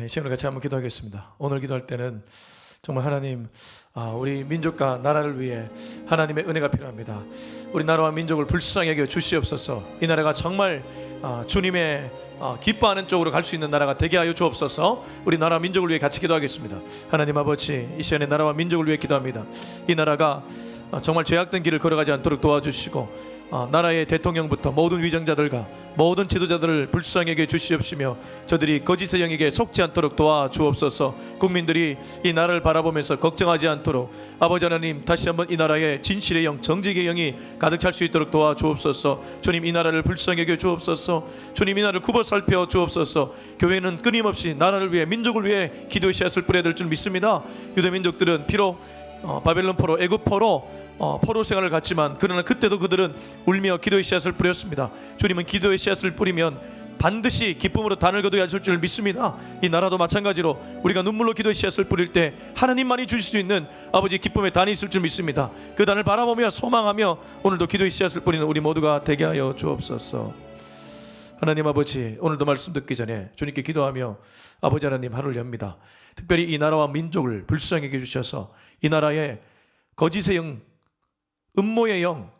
이 시간을 같이 한번 기도하겠습니다. 오늘 기도할 때는 정말 하나님, 우리 민족과 나라를 위해 하나님의 은혜가 필요합니다. 우리 나라와 민족을 불쌍히 여겨 주시옵소서. 이 나라가 정말 주님의 기뻐하는 쪽으로 갈 수 있는 나라가 되게 하여 주옵소서. 우리 나라 민족을 위해 같이 기도하겠습니다. 하나님 아버지, 이 시간에 나라와 민족을 위해 기도합니다. 이 나라가 정말 죄악된 길을 걸어가지 않도록 도와주시고, 나라의 대통령부터 모든 위정자들과 모든 지도자들을 불쌍히 여겨 주시옵시며, 저들이 거짓의 영에게 속지 않도록 도와주옵소서. 국민들이 이 나라를 바라보면서 걱정하지 않도록 아버지 하나님, 다시 한번 이 나라에 진실의 영, 정직의 영이 가득 찰 수 있도록 도와주옵소서. 주님, 이 나라를 불쌍히 여겨 주옵소서. 주님, 이 나라를 굽어 살펴 주옵소서. 교회는 끊임없이 나라를 위해, 민족을 위해 기도의 씨앗을 뿌려야 될 줄 믿습니다. 유대 민족들은 비록 바벨론 포로, 애굽 포로 포로 생활을 갔지만, 그러나 그때도 그들은 울며 기도의 씨앗을 뿌렸습니다. 주님은 기도의 씨앗을 뿌리면 반드시 기쁨으로 단을 거두게 하실 줄 믿습니다. 이 나라도 마찬가지로 우리가 눈물로 기도의 씨앗을 뿌릴 때 하나님만이 주실 수 있는 아버지 기쁨의 단이 있을 줄 믿습니다. 그 단을 바라보며 소망하며 오늘도 기도의 씨앗을 뿌리는 우리 모두가 되게 하여 주옵소서. 하나님 아버지, 오늘도 말씀 듣기 전에 주님께 기도하며 아버지 하나님 하루를 엽니다. 특별히 이 나라와 민족을 불쌍히 여겨 주셔서 이 나라에 거짓의 영, 음모의 영,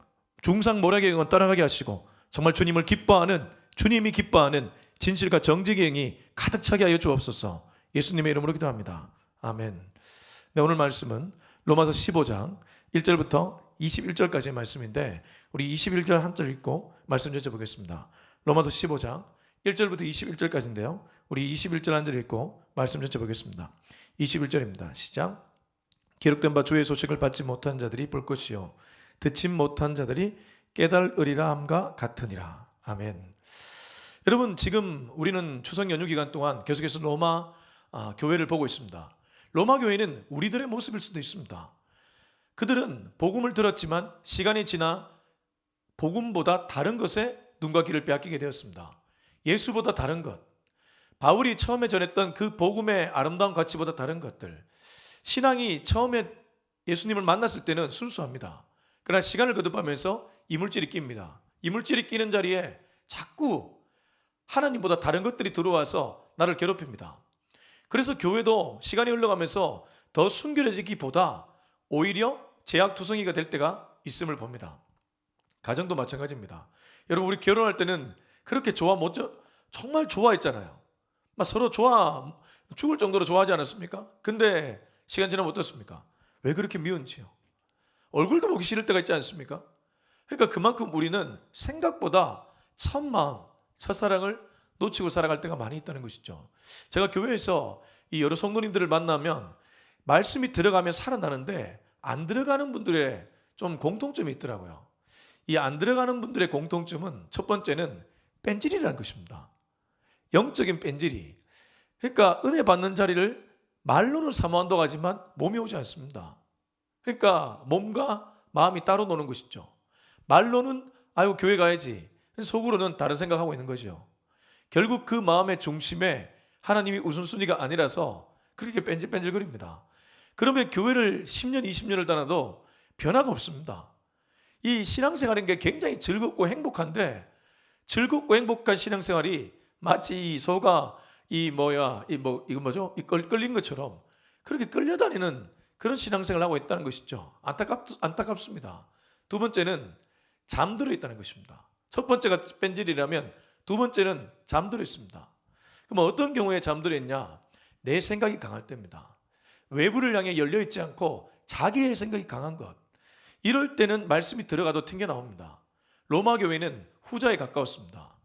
중상모략의 영은 떠나가게 하시고, 정말 주님을 기뻐하는, 주님이 기뻐하는 진실과 정직의 영이 가득 차게 하여 주옵소서. 예수님의 이름으로 기도합니다. 아멘. 네, 오늘 말씀은 로마서 15장 1절부터 21절까지의 말씀인데, 우리 21절 한 절 읽고 말씀 전체 보겠습니다. 로마서 15장 1절부터 21절까지인데요, 우리 21절 한 절 읽고 말씀 전체 보겠습니다. 21절입니다. 시작. 기록된 바 주의 소식을 받지 못한 자들이 볼 것이요 듣지 못한 자들이 깨달으리라 함과 같으니라. 아멘. 여러분, 지금 우리는 추석 연휴 기간 동안 계속해서 로마 교회를 보고 있습니다. 로마 교회는 우리들의 모습일 수도 있습니다. 그들은 복음을 들었지만 시간이 지나 복음보다 다른 것에 눈과 귀를 빼앗기게 되었습니다. 예수보다 다른 것, 바울이 처음에 전했던 그 복음의 아름다운 가치보다 다른 것들. 신앙이 처음에 예수님을 만났을 때는 순수합니다. 그러나 시간을 거듭하면서 이물질이 낍니다. 이물질이 끼는 자리에 자꾸 하나님보다 다른 것들이 들어와서 나를 괴롭힙니다. 그래서 교회도 시간이 흘러가면서 더 순결해지기보다 오히려 제약투성이가 될 때가 있음을 봅니다. 가정도 마찬가지입니다. 여러분, 우리 결혼할 때는 그렇게 정말 좋아했잖아요. 막 서로 죽을 정도로 좋아하지 않았습니까? 근데 시간 지나면 어떻습니까? 왜 그렇게 미운지요? 얼굴도 보기 싫을 때가 있지 않습니까? 그러니까 그만큼 우리는 생각보다 첫 마음, 첫사랑을 놓치고 살아갈 때가 많이 있다는 것이죠. 제가 교회에서 이 여러 성도님들을 만나면 말씀이 들어가면 살아나는데 안 들어가는 분들의 좀 공통점이 있더라고요. 이 안 들어가는 분들의 공통점은 첫 번째는 뺀질이라는 것입니다. 영적인 뺀질이. 그러니까 은혜 받는 자리를 말로는 사모한다고 하지만 몸이 오지 않습니다. 그러니까 몸과 마음이 따로 노는 것이죠. 말로는 아이고 교회 가야지, 속으로는 다른 생각하고 있는 거죠. 결국 그 마음의 중심에 하나님이 우선순위가 아니라서 그렇게 뺀질뺀질거립니다. 그러면 교회를 10년, 20년을 다녀도 변화가 없습니다. 이 신앙생활인 게 굉장히 즐겁고 행복한데, 즐겁고 행복한 신앙생활이 마치 이 소가 끌린 것처럼 그렇게 끌려다니는 그런 신앙생활을 하고 있다는 것이죠. 안타깝습니다. 두 번째는 잠들어 있다는 것입니다. 첫 번째가 뺀질이라면 두 번째는 잠들어 있습니다. 그럼 어떤 경우에 잠들어 있냐? 내 생각이 강할 때입니다. 외부를 향해 열려 있지 않고 자기의 생각이 강한 것. 이럴 때는 말씀이 들어가도 튕겨 나옵니다. 로마 교회는 후자에 가까웠습니다.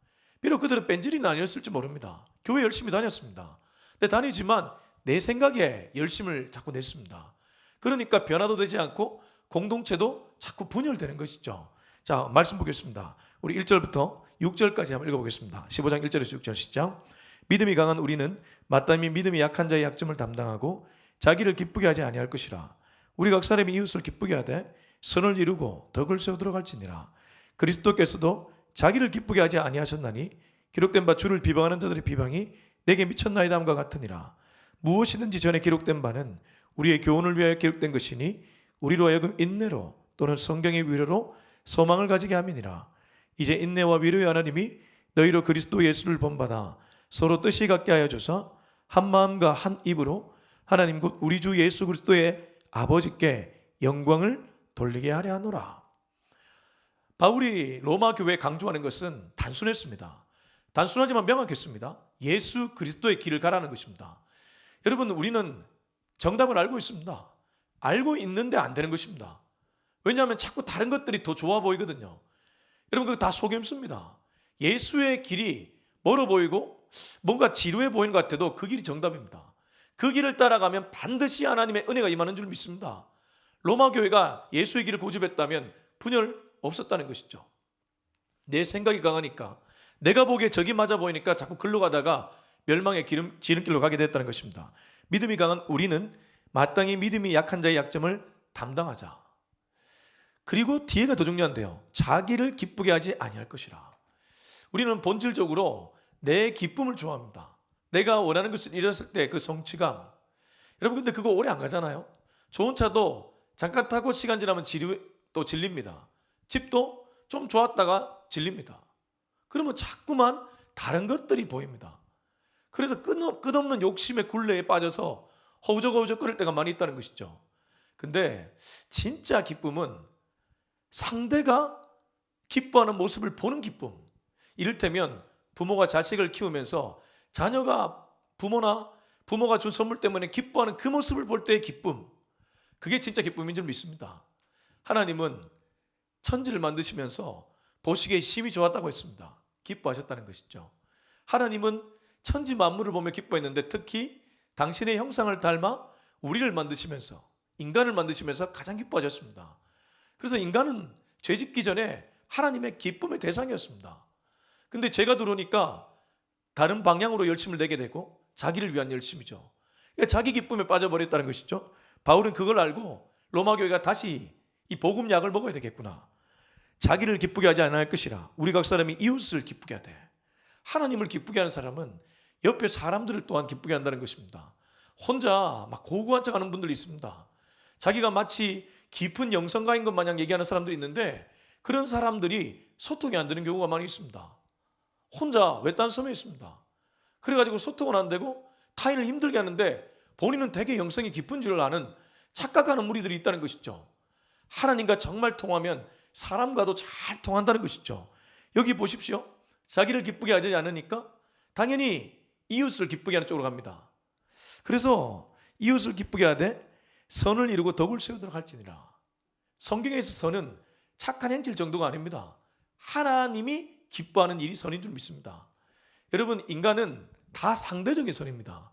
비록 그들은 뺀질이는 아니었을지 모릅니다. 교회 열심히 다녔습니다. 근데 다니지만 내 생각에 열심을 자꾸 냈습니다. 그러니까 변화도 되지 않고 공동체도 자꾸 분열되는 것이죠. 자, 말씀 보겠습니다. 우리 1절부터 6절까지 한번 읽어보겠습니다. 15장 1절에서 6절 시작. 믿음이 강한 우리는 마땅히 믿음이 약한 자의 약점을 담당하고 자기를 기쁘게 하지 아니할 것이라. 우리가 각 사람이 이웃을 기쁘게 하되 선을 이루고 덕을 세우도록 할지니라. 그리스도께서도 자기를 기쁘게 하지 아니하셨나니 기록된 바 주를 비방하는 자들의 비방이 내게 미쳤나이다 함과 같으니라. 무엇이든지 전에 기록된 바는 우리의 교훈을 위하여 기록된 것이니 우리로 하여금 인내로 또는 성경의 위로로 소망을 가지게 함이니라. 이제 인내와 위로의 하나님이 너희로 그리스도 예수를 본받아 서로 뜻이 같게 하여 주사 한 마음과 한 입으로 하나님 곧 우리 주 예수 그리스도의 아버지께 영광을 돌리게 하려 하노라. 바울이 로마 교회에 강조하는 것은 단순했습니다. 단순하지만 명확했습니다. 예수 그리스도의 길을 가라는 것입니다. 여러분, 우리는 정답을 알고 있습니다. 알고 있는데 안 되는 것입니다. 왜냐하면 자꾸 다른 것들이 더 좋아 보이거든요. 여러분, 그거 다 속임수입니다. 예수의 길이 멀어 보이고 뭔가 지루해 보이는 것 같아도 그 길이 정답입니다. 그 길을 따라가면 반드시 하나님의 은혜가 임하는 줄 믿습니다. 로마 교회가 예수의 길을 고집했다면 분열 없었다는 것이죠. 내 생각이 강하니까, 내가 보기에 적이 맞아 보이니까 자꾸 글로 가다가 멸망의 지름길로 가게 됐다는 것입니다. 믿음이 강한 우리는 마땅히 믿음이 약한 자의 약점을 담당하자. 그리고 뒤에가 더 중요한데요. 자기를 기쁘게 하지 아니할 것이라. 우리는 본질적으로 내 기쁨을 좋아합니다. 내가 원하는 것을 이뤘을 때 그 성취감. 여러분, 근데 그거 오래 안 가잖아요. 좋은 차도 잠깐 타고 시간 지나면 또 질립니다. 집도 좀 좋았다가 질립니다. 그러면 자꾸만 다른 것들이 보입니다. 그래서 끝없는 욕심의 굴레에 빠져서 허우적허우적거릴 때가 많이 있다는 것이죠. 근데 진짜 기쁨은 상대가 기뻐하는 모습을 보는 기쁨. 이를테면 부모가 자식을 키우면서 자녀가 부모가 준 선물 때문에 기뻐하는 그 모습을 볼 때의 기쁨. 그게 진짜 기쁨인 줄 믿습니다. 하나님은 천지를 만드시면서 보시기에 심히 좋았다고 했습니다. 기뻐하셨다는 것이죠. 하나님은 천지 만물을 보며 기뻐했는데 특히 당신의 형상을 닮아 우리를 만드시면서, 인간을 만드시면서 가장 기뻐하셨습니다. 그래서 인간은 죄 짓기 전에 하나님의 기쁨의 대상이었습니다. 근데 죄가 들어오니까 다른 방향으로 열심을 내게 되고 자기를 위한 열심이죠. 그러니까 자기 기쁨에 빠져버렸다는 것이죠. 바울은 그걸 알고 로마 교회가 다시 이 복음 약을 먹어야 되겠구나. 자기를 기쁘게 하지 않을 것이라. 우리 각 사람이 이웃을 기쁘게 하되, 하나님을 기쁘게 하는 사람은 옆에 사람들을 또한 기쁘게 한다는 것입니다. 혼자 막 고고한 척하는 분들이 있습니다. 자기가 마치 깊은 영성가인 것 마냥 얘기하는 사람들이 있는데 그런 사람들이 소통이 안 되는 경우가 많이 있습니다. 혼자 외딴 섬에 있습니다. 그래가지고 소통은 안 되고 타인을 힘들게 하는데 본인은 되게 영성이 깊은 줄 아는 착각하는 무리들이 있다는 것이죠. 하나님과 정말 통하면 사람과도 잘 통한다는 것이죠. 여기 보십시오. 자기를 기쁘게 하지 않으니까 당연히 이웃을 기쁘게 하는 쪽으로 갑니다. 그래서 이웃을 기쁘게 하되 선을 이루고 덕을 세우도록 할지니라. 성경에서 선은 착한 행실 정도가 아닙니다. 하나님이 기뻐하는 일이 선인 줄 믿습니다. 여러분, 인간은 다 상대적인 선입니다.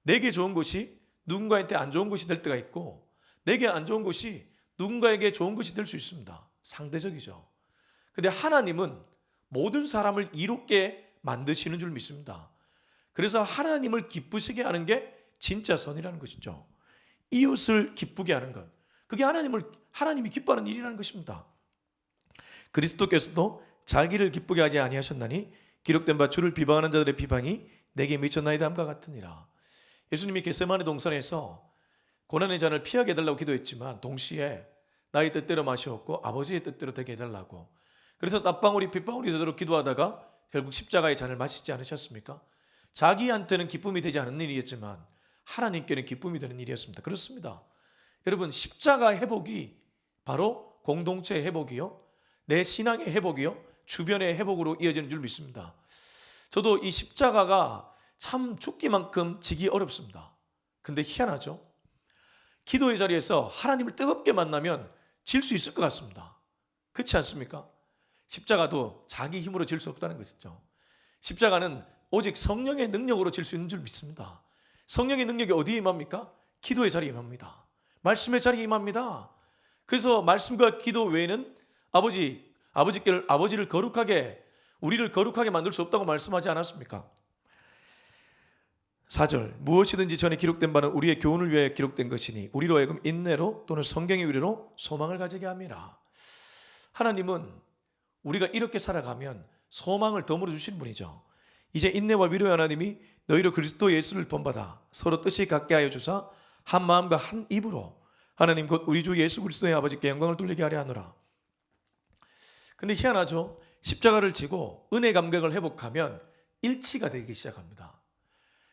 내게 좋은 것이 누군가한테 안 좋은 것이 될 때가 있고, 내게 안 좋은 것이 누군가에게 좋은 것이 될 수 있습니다. 상대적이죠. 근데 하나님은 모든 사람을 이롭게 만드시는 줄 믿습니다. 그래서 하나님을 기쁘시게 하는 게 진짜 선이라는 것이죠. 이웃을 기쁘게 하는 것, 그게 하나님이 기뻐하는 일이라는 것입니다. 그리스도께서도 자기를 기쁘게 하지 아니하셨나니 기록된 바 주를 비방하는 자들의 비방이 내게 미쳤나이다 함과 같으니라. 예수님이 겟세마네 동산에서 고난의 잔을 피하게 해달라고 기도했지만 동시에 나의 뜻대로 마시었고 아버지의 뜻대로 되게 해달라고. 그래서 땀방울이 핏방울이 되도록 기도하다가 결국 십자가의 잔을 마시지 않으셨습니까? 자기한테는 기쁨이 되지 않는 일이었지만 하나님께는 기쁨이 되는 일이었습니다. 그렇습니다. 여러분, 십자가 회복이 바로 공동체의 회복이요, 내 신앙의 회복이요, 주변의 회복으로 이어지는 줄 믿습니다. 저도 이 십자가가 참 죽기만큼 지기 어렵습니다. 근데 희한하죠. 기도의 자리에서 하나님을 뜨겁게 만나면 질 수 있을 것 같습니다. 그렇지 않습니까? 십자가도 자기 힘으로 질 수 없다는 것이죠. 십자가는 오직 성령의 능력으로 질 수 있는 줄 믿습니다. 성령의 능력이 어디에 임합니까? 기도의 자리에 임합니다. 말씀의 자리에 임합니다. 그래서 말씀과 기도 외에는 아버지를 거룩하게, 우리를 거룩하게 만들 수 없다고 말씀하지 않았습니까? 4절, 무엇이든지 전에 기록된 바는 우리의 교훈을 위하여 기록된 것이니 우리로 하여금 인내로 또는 성경의 위로로 소망을 가지게 함이라. 하나님은 우리가 이렇게 살아가면 소망을 더 물어주신 분이죠. 이제 인내와 위로의 하나님이 너희로 그리스도 예수를 본받아 서로 뜻이 같게 하여 주사 한 마음과 한 입으로 하나님 곧 우리 주 예수 그리스도의 아버지께 영광을 돌리게 하려 하노라. 근데 희한하죠. 십자가를 지고 은혜 감격을 회복하면 일치가 되기 시작합니다.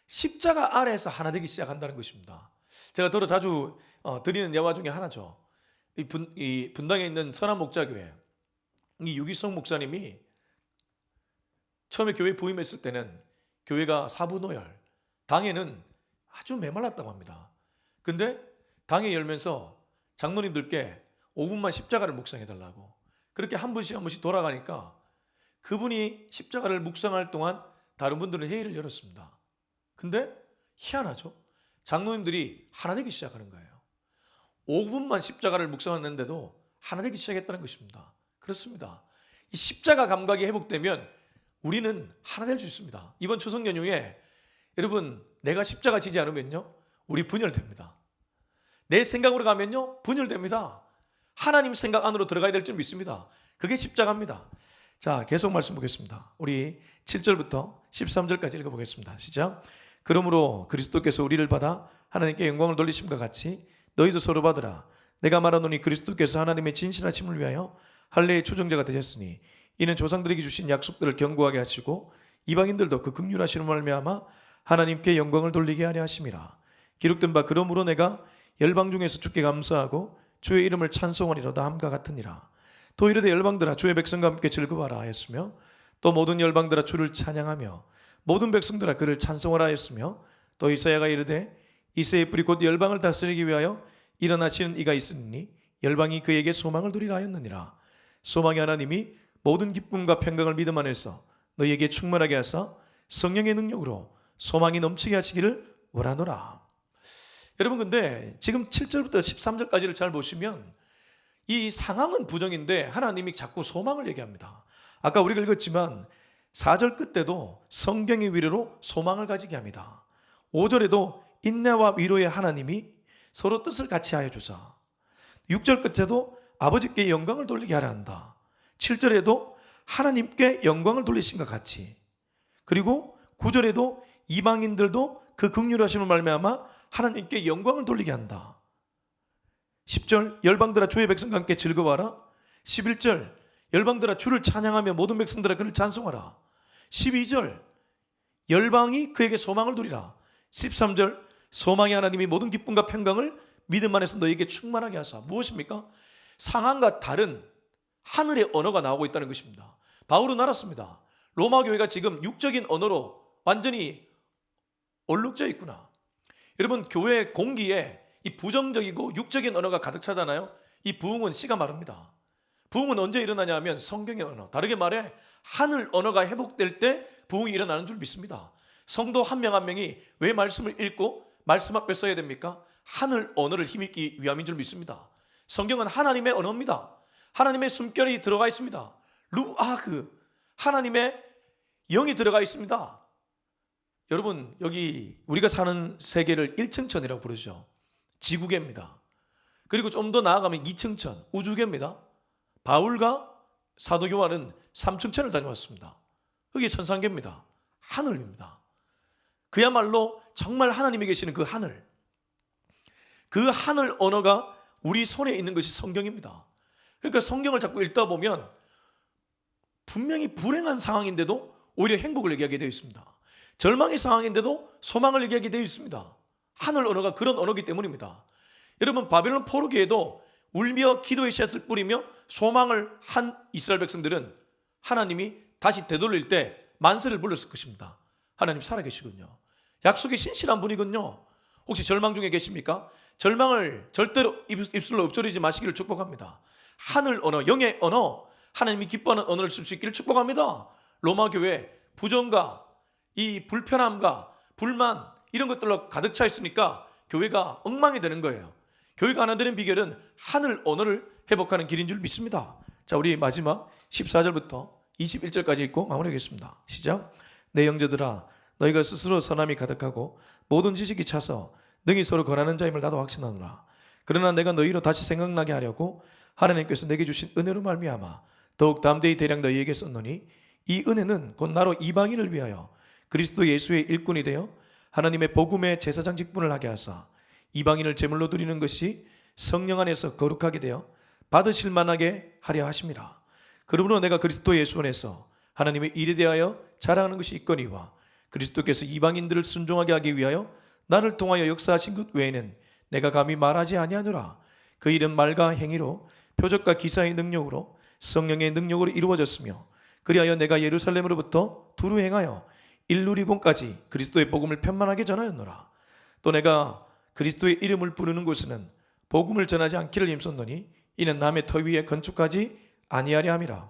십자가 아래에서 하나 되기 시작한다는 것입니다. 제가 더러 자주 드리는 예화 중에 하나죠. 이 분당에 있는 선한 목자교회, 이 유기성 목사님이 처음에 교회 부임했을 때는 교회가 사부노열, 당에는 아주 메말랐다고 합니다. 근데 당에 열면서 장로님들께 5분만 십자가를 묵상해달라고, 그렇게 한 분씩 돌아가니까 그분이 십자가를 묵상할 동안 다른 분들은 회의를 열었습니다. 근데 희한하죠. 장로님들이 하나 되기 시작하는 거예요. 5분만 십자가를 묵상했는데도 하나 되기 시작했다는 것입니다. 그렇습니다. 이 십자가 감각이 회복되면 우리는 하나 될 수 있습니다. 이번 추석 연휴에 여러분, 내가 십자가 지지 않으면요, 우리 분열됩니다. 내 생각으로 가면요, 분열됩니다. 하나님 생각 안으로 들어가야 될 줄 믿습니다. 그게 십자가입니다. 자, 계속 말씀 보겠습니다. 우리 7절부터 13절까지 읽어보겠습니다. 시작. 그러므로 그리스도께서 우리를 받아 하나님께 영광을 돌리심과 같이 너희도 서로 받으라. 내가 말하노니 그리스도께서 하나님의 진실하심을 위하여 할례의 초정자가 되셨으니 이는 조상들에게 주신 약속들을 견고하게 하시고 이방인들도 그 긍휼하심을 말미암아 하나님께 영광을 돌리게 하려 하심이라. 기록된 바 그러므로 내가 열방 중에서 주께 감사하고 주의 이름을 찬송하리로다 함과 같으니라. 또 이르되 열방들아 주의 백성과 함께 즐거워하라 하였으며 또 모든 열방들아 주를 찬양하며 모든 백성들아 그를 찬송하라 하였으며 또 이사야가 이르되 이새의 뿌리 곧 열방을 다스리기 위하여 일어나시는 이가 있으니 열방이 그에게 소망을 두리라 하였느니라. 소망의 하나님이 모든 기쁨과 평강을 믿음 안에서 너희에게 충만하게 하사 성령의 능력으로 소망이 넘치게 하시기를 원하노라. 여러분, 근데 지금 7절부터 13절까지를 잘 보시면 이 상황은 부정인데 하나님이 자꾸 소망을 얘기합니다. 아까 우리가 읽었지만 4절 끝에도 성경의 위로로 소망을 가지게 합니다. 5절에도 인내와 위로의 하나님이 서로 뜻을 같이 하여 주사. 6절 끝에도 아버지께 영광을 돌리게 하려 한다. 7절에도 하나님께 영광을 돌리신 것 같이. 그리고 9절에도 이방인들도 그 긍휼하심을 말미암아 하나님께 영광을 돌리게 한다. 10절 열방들아 주의 백성과 함께 즐거워하라. 11절 열방들아 주를 찬양하며 모든 백성들아 그를 찬송하라. 12절 열방이 그에게 소망을 두리라. 13절 소망의 하나님이 모든 기쁨과 평강을 믿음 안에서 너에게 충만하게 하사. 무엇입니까? 상황과 다른 하늘의 언어가 나오고 있다는 것입니다. 바울은 알았습니다. 로마 교회가 지금 육적인 언어로 완전히 얼룩져 있구나. 여러분, 교회 공기에 이 부정적이고 육적인 언어가 가득 차잖아요. 이 부흥은 씨가 마릅니다. 부흥은 언제 일어나냐 하면 성경의 언어, 다르게 말해 하늘 언어가 회복될 때 부흥이 일어나는 줄 믿습니다. 성도 한 명 한 명이 왜 말씀을 읽고 말씀 앞에 서야 됩니까? 하늘 언어를 힘입기 위함인 줄 믿습니다. 성경은 하나님의 언어입니다. 하나님의 숨결이 들어가 있습니다. 루아그, 하나님의 영이 들어가 있습니다. 여러분, 여기 우리가 사는 세계를 1층천이라고 부르죠. 지구계입니다. 그리고 좀 더 나아가면 2층천, 우주계입니다. 바울과 사도 요한은 3층천을 다녀왔습니다. 그게 천상계입니다. 하늘입니다. 그야말로 정말 하나님이 계시는 그 하늘, 그 하늘 언어가 우리 손에 있는 것이 성경입니다. 그러니까 성경을 자꾸 읽다 보면 분명히 불행한 상황인데도 오히려 행복을 얘기하게 되어 있습니다. 절망의 상황인데도 소망을 얘기하게 되어 있습니다. 하늘 언어가 그런 언어이기 때문입니다. 여러분, 바벨론 포로기에도 울며 기도의 씨앗을 뿌리며 소망을 한 이스라엘 백성들은 하나님이 다시 되돌릴 때 만세를 불렀을 것입니다. 하나님 살아계시군요. 약속의 신실한 분이군요. 혹시 절망 중에 계십니까? 절망을 절대로 입술로 읊조리지 마시기를 축복합니다. 하늘 언어, 영의 언어, 하나님이 기뻐하는 언어를 쓸 수 있기를 축복합니다. 로마 교회 부정과 이 불편함과 불만 이런 것들로 가득 차 있으니까 교회가 엉망이 되는 거예요. 교회가 하나 되는 비결은 하늘 언어를 회복하는 길인 줄 믿습니다. 자, 우리 마지막 14절부터 21절까지 읽고 마무리하겠습니다. 시작. 내 형제들아, 너희가 스스로 선함이 가득하고 모든 지식이 차서 능히 서로 권하는 자임을 나도 확신하노라. 그러나 내가 너희로 다시 생각나게 하려고 하나님께서 내게 주신 은혜로 말미암아 더욱 담대히 대량 너희에게 썼노니 이 은혜는 곧 나로 이방인을 위하여 그리스도 예수의 일꾼이 되어 하나님의 복음의 제사장 직분을 하게 하사 이방인을 제물로 드리는 것이 성령 안에서 거룩하게 되어 받으실 만하게 하려 하심이라. 그러므로 내가 그리스도 예수 안에서 하나님의 일에 대하여 자랑하는 것이 있거니와 그리스도께서 이방인들을 순종하게 하기 위하여 나를 통하여 역사하신 것 외에는 내가 감히 말하지 아니하노라. 그 일은 말과 행위로 표적과 기사의 능력으로 성령의 능력으로 이루어졌으며 그리하여 내가 예루살렘으로부터 두루 행하여 일루리곤까지 그리스도의 복음을 편만하게 전하였노라. 또 내가 그리스도의 이름을 부르는 곳에는 복음을 전하지 않기를 힘썼노니 이는 남의 터 위에 건축하지 아니하려 함이라.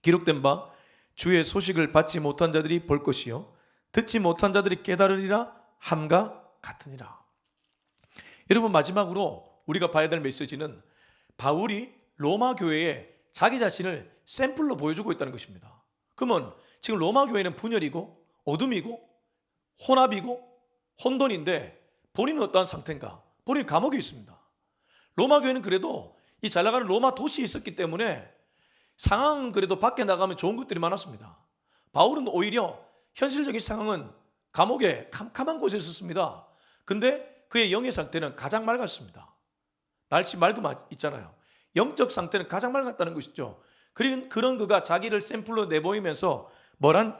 기록된 바 주의 소식을 받지 못한 자들이 볼 것이요 듣지 못한 자들이 깨달으리라 함과 같으니라. 여러분, 마지막으로 우리가 봐야 될 메시지는 바울이 로마 교회에 자기 자신을 샘플로 보여주고 있다는 것입니다. 그러면 지금 로마 교회는 분열이고 어둠이고 혼합이고 혼돈인데 본인은 어떠한 상태인가? 본인은 감옥에 있습니다. 로마 교회는 그래도 이 잘 나가는 로마 도시에 있었기 때문에 상황은 그래도 밖에 나가면 좋은 것들이 많았습니다. 바울은 오히려 현실적인 상황은 감옥에 캄캄한 곳에 있었습니다. 근데 그의 영의 상태는 가장 맑았습니다. 날씨 맑음 있잖아요. 영적 상태는 가장 맑았다는 것이죠. 그런 그가 자기를 샘플로 내보이면서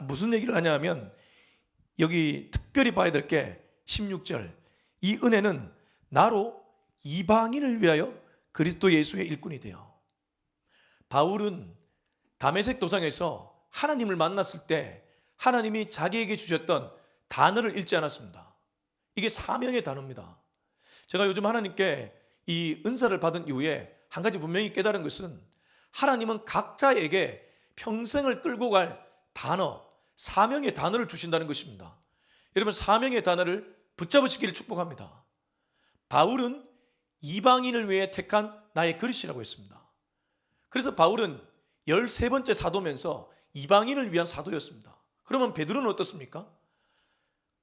무슨 얘기를 하냐 하면 여기 특별히 봐야 될 게 16절, 이 은혜는 나로 이방인을 위하여 그리스도 예수의 일꾼이 되어. 바울은 다메섹 도상에서 하나님을 만났을 때 하나님이 자기에게 주셨던 단어를 읽지 않았습니다. 이게 사명의 단어입니다. 제가 요즘 하나님께 이 은사를 받은 이후에 한 가지 분명히 깨달은 것은 하나님은 각자에게 평생을 끌고 갈 단어, 사명의 단어를 주신다는 것입니다. 여러분, 사명의 단어를 붙잡으시기를 축복합니다. 바울은 이방인을 위해 택한 나의 그릇이라고 했습니다. 그래서 바울은 13번째 사도면서 이방인을 위한 사도였습니다. 그러면 베드로는 어떻습니까?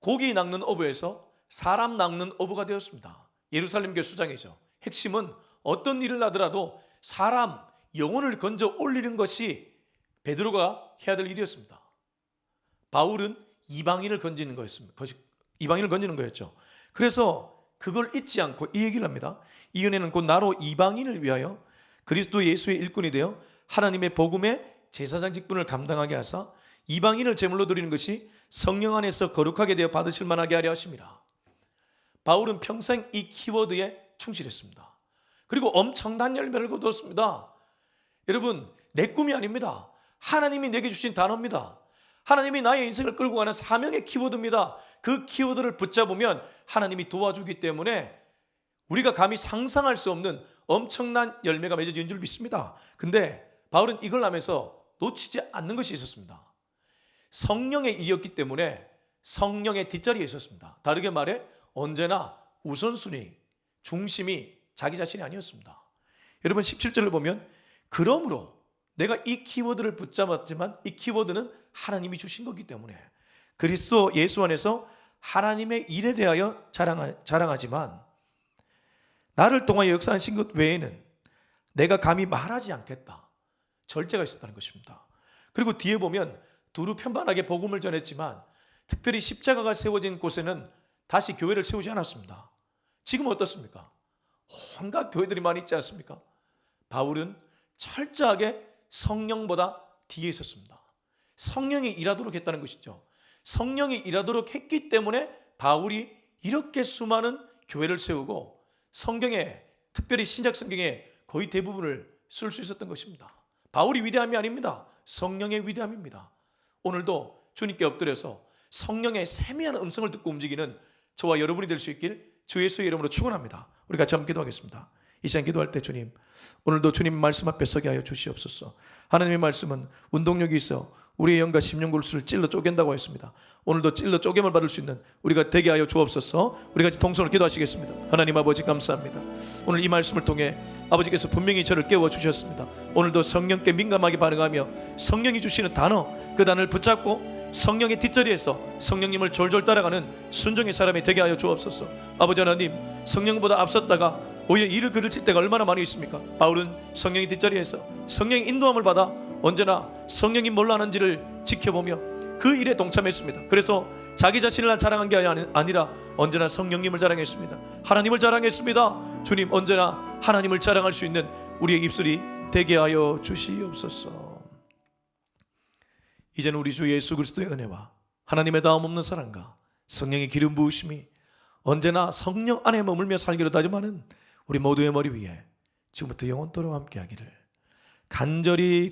고기 낚는 어부에서 사람 낚는 어부가 되었습니다. 예루살렘 교회 수장이죠. 핵심은 어떤 일을 하더라도 사람, 영혼을 건져 올리는 것이 베드로가 해야 될 일이었습니다. 바울은 이방인을 건지는 거였습니다. 이방인을 건지는 거였죠. 그래서 그걸 잊지 않고 이 얘기를 합니다. 이 은혜는 곧 나로 이방인을 위하여 그리스도 예수의 일꾼이 되어 하나님의 복음의 제사장 직분을 감당하게 하사 이방인을 제물로 드리는 것이 성령 안에서 거룩하게 되어 받으실 만하게 하려 하심이라. 바울은 평생 이 키워드에 충실했습니다. 그리고 엄청난 열매를 거두었습니다. 여러분, 내 꿈이 아닙니다. 하나님이 내게 주신 단어입니다. 하나님이 나의 인생을 끌고 가는 사명의 키워드입니다. 그 키워드를 붙잡으면 하나님이 도와주기 때문에 우리가 감히 상상할 수 없는 엄청난 열매가 맺어지는 줄 믿습니다. 근데 바울은 이걸 하면서 놓치지 않는 것이 있었습니다. 성령의 일이었기 때문에 성령의 뒷자리에 있었습니다. 다르게 말해 언제나 우선순위, 중심이 자기 자신이 아니었습니다. 여러분, 17절을 보면 그러므로 내가 이 키워드를 붙잡았지만 이 키워드는 하나님이 주신 거기 때문에 그리스도 예수 안에서 하나님의 일에 대하여 자랑하지만 나를 통하여 역사하신 것 외에는 내가 감히 말하지 않겠다. 절제가 있었다는 것입니다. 그리고 뒤에 보면 두루 편만하게 복음을 전했지만 특별히 십자가가 세워진 곳에는 다시 교회를 세우지 않았습니다. 지금 어떻습니까? 온갖 교회들이 많이 있지 않습니까? 바울은 철저하게 성령보다 뒤에 있었습니다. 성령이 일하도록 했다는 것이죠. 성령이 일하도록 했기 때문에 바울이 이렇게 수많은 교회를 세우고 성경에, 특별히 신약 성경에 거의 대부분을 쓸 수 있었던 것입니다. 바울이 위대함이 아닙니다. 성령의 위대함입니다. 오늘도 주님께 엎드려서 성령의 세미한 음성을 듣고 움직이는 저와 여러분이 될 수 있길 주 예수의 이름으로 축원합니다. 우리 같이 한번 기도하겠습니다. 이 시간 기도할 때 주님, 오늘도 주님 말씀 앞에 서게 하여 주시옵소서. 하나님의 말씀은 운동력이 있어 우리의 영과 심령골수를 찔러 쪼갠다고 했습니다. 오늘도 찔러 쪼개을 받을 수 있는 우리가 되게 하여 주옵소서. 우리 같이 동성으로 기도하시겠습니다. 하나님 아버지 감사합니다. 오늘 이 말씀을 통해 아버지께서 분명히 저를 깨워 주셨습니다. 오늘도 성령께 민감하게 반응하며 성령이 주시는 단어, 그 단어를 붙잡고 성령의 뒷자리에서 성령님을 졸졸 따라가는 순종의 사람이 되게 하여 주옵소서. 아버지 하나님, 성령보다 앞섰다가 오히려 일을 그르칠 때가 얼마나 많이 있습니까? 바울은 성령의 뒷자리에서 성령의 인도함을 받아 언제나 성령이 뭘 하는지를 지켜보며 그 일에 동참했습니다. 그래서 자기 자신을 자랑한 게 아니라 언제나 성령님을 자랑했습니다. 하나님을 자랑했습니다. 주님, 언제나 하나님을 자랑할 수 있는 우리의 입술이 되게 하여 주시옵소서. 이제는 우리 주 예수 그리스도의 은혜와 하나님의 다음 없는 사랑과 성령의 기름 부으심이 언제나 성령 안에 머물며 살기로 다짐하는 우리 모두의 머리 위에 지금부터 영원토록 함께하기를 간절히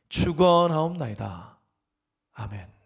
축원하옵나이다. 아멘.